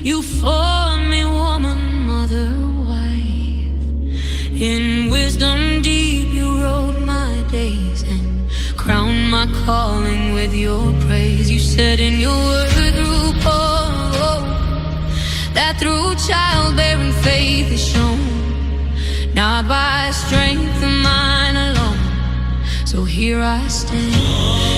you formed me woman, mother, wife. In wisdom deep you wrote my days and crowned my calling with your praise. You said in your word through Paul that through childbearing faith is shown, not by strength of mine alone. So here I stand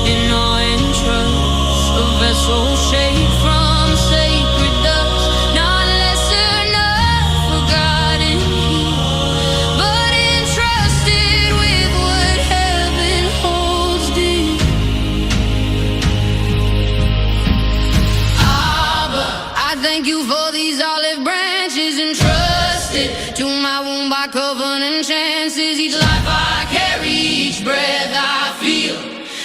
in awe and trust, a vessel shaped from sacred dust, not lesser, not forgotten here, but entrusted with what heaven holds dear. Abba, I thank you for these olive branches entrusted to my womb by covenant chances. Each life I carry, each breath I feel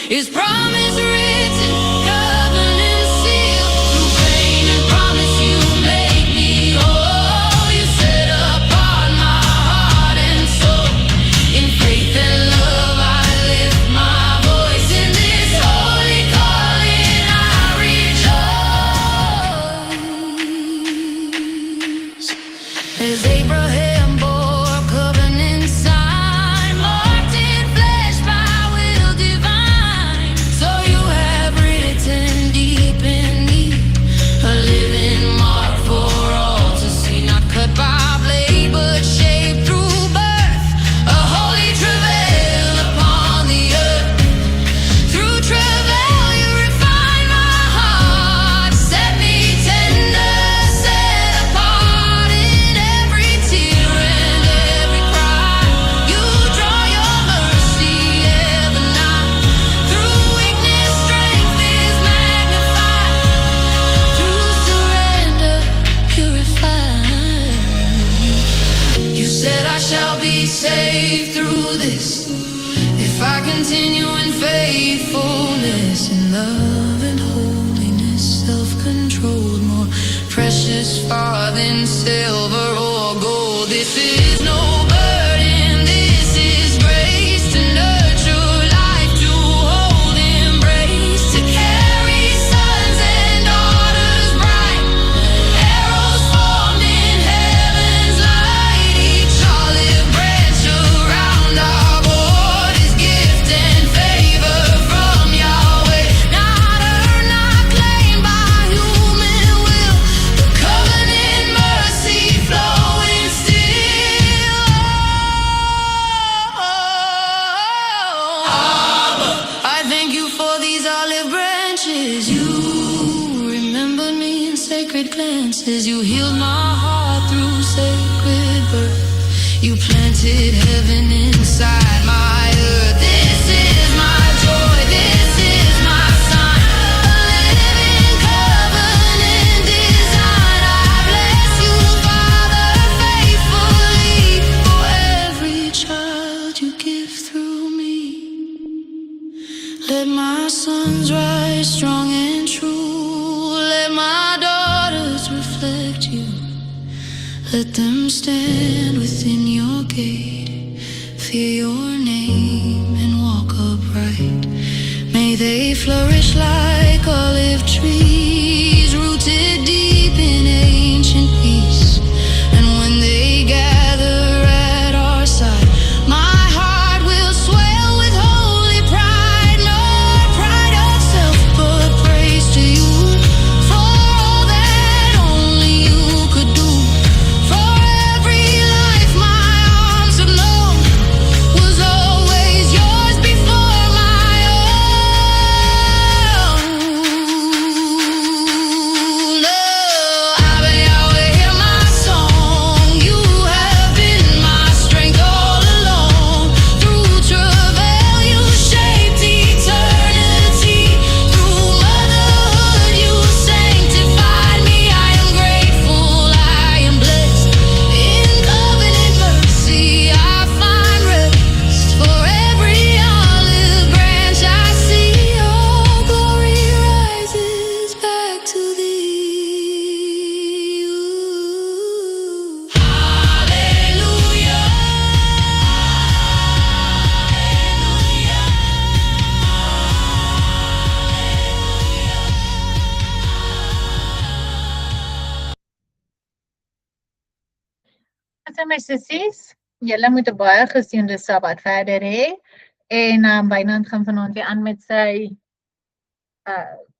is promise written, covenant sealed. Through pain and promise you make me whole. You set apart my heart and soul. In faith and love I lift my voice. In this holy calling I rejoice. As Abraham bore a covenant sign, marked in flesh by will divine, so you have written deep in me a living mark for all to see, not cut by blade but shaped through birth, a holy travail upon the earth. Through travail you refine my heart, set me tender, set apart. In every tear and every cry you draw your mercy ever nigh. Through weakness strength is magnified, through surrender purified. You said I shall be saved through this, if I continue in faithfulness, in love and holiness, self-controlled, more precious far than silver or gold. This is no burden, this is grace, to nurture life, to hold, embrace, to carry sons and daughters bright, arrows formed in heaven's light. Each olive branch around our board is gift and favor from Yahweh, not earned, not claimed by human will, but covenant mercy flowing still. Abba, I thank you for these olive branches. You remembered me in sacred glances. You healed my heart through sacred birth. You planted heaven inside my earth. This is my joy, this is my sign, a living covenant design. I bless you, Father, faithfully, for every child you give through me. Let my sons rise strong and true. Let my daughters reflect you. Let them stand within your gate, fear your name and walk upright. May they flourish like olive trees, rooted deep in ancient peace. And when they gather at our side, my heart will swell with holy pride. Not pride of self, but praise to you for all that only you could do. For every life my arms have known was always yours before my own. my sissies, julle moet 'n baie geseënde Sabbat verder hê. En Wynand gaan vanaand weer aan met sy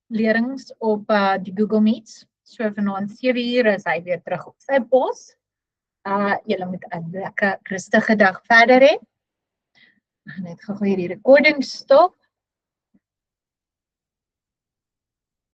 lerings op die Google Meets. So vanaand 7 uur is hy weer terug op sy pos. Julle moet 'n lekker rustige dag verder hê. Ek gaan net gou hierdie recording stop.